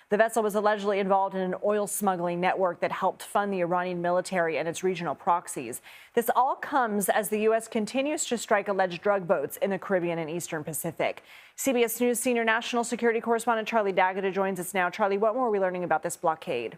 The vessel was allegedly involved in an oil smuggling network that helped fund the Iranian military and its regional proxies. This all comes as the U.S. continues to strike alleged drug boats in the Caribbean and Eastern Pacific. CBS News senior national security correspondent Charlie D'Agata joins us now. Charlie, what more are we learning about this blockade?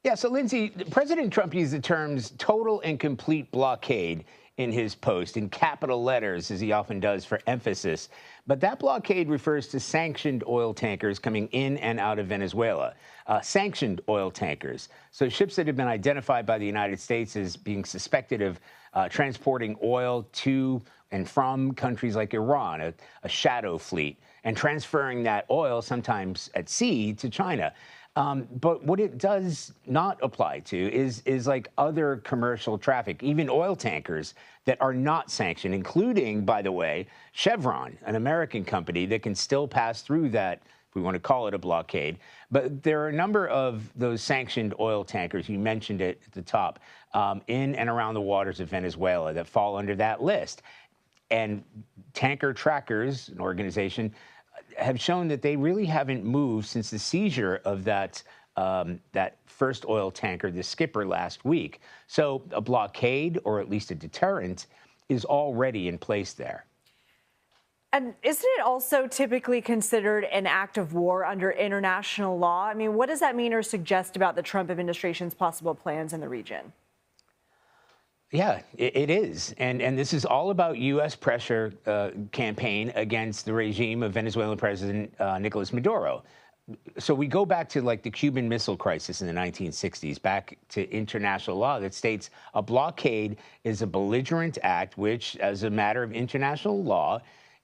Yeah, so Lindsay, President Trump used the terms total and complete blockade in his post in capital letters, as he often does for emphasis. But that blockade refers to sanctioned oil tankers coming in and out of Venezuela. Sanctioned oil tankers. So ships that have been identified by the United States as being suspected of transporting oil to and from countries like Iran, a shadow fleet, and transferring that oil sometimes at sea to China. But what it does not apply to is like other commercial traffic, even oil tankers that are not sanctioned, including, by the way, Chevron, an American company that can still pass through that, if we want to call it a blockade. But there are a number of those sanctioned oil tankers, you mentioned it at the top, in and around the waters of Venezuela that fall under that list. And Tanker Trackers, an organization, have shown that they really haven't moved since the seizure of that first oil tanker, the Skipper, last week. So a blockade, or at least a deterrent, is already in place there. And isn't it also typically considered an act of war under international law? I mean, what does that mean or suggest about the Trump administration's possible plans in the region? Yeah, it is. And this is all about U.S. pressure campaign against the regime of Venezuelan President Nicolas Maduro. So we go back to like the Cuban Missile Crisis in the 1960s, back to international law that states a blockade is a belligerent act which, as a matter of international law,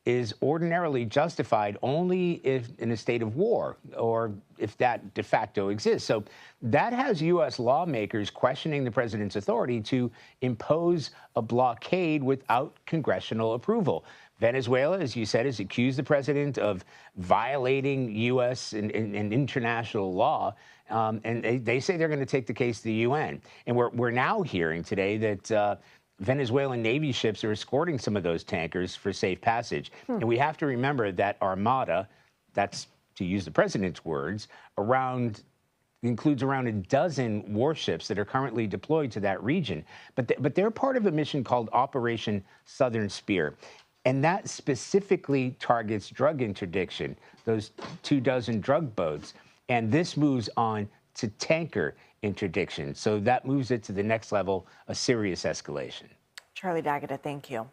is ordinarily justified only if in a state of war or if that de facto exists. So that has U.S. lawmakers questioning the president's authority to impose a blockade without congressional approval. Venezuela, as you said, has accused the president of violating U.S. and international law, and they say they're going to take the case to the UN. And we're now hearing today that Venezuelan Navy ships are escorting some of those tankers for safe passage. And we have to remember that Armada, that's, to use the president's words, includes around a dozen warships that are currently deployed to that region. But they're part of a mission called Operation Southern Spear. And that specifically targets drug interdiction, those 24 drug boats. And this moves on to tanker interdiction. So that moves it to the next level, a serious escalation. Charlie D'Agata, thank you.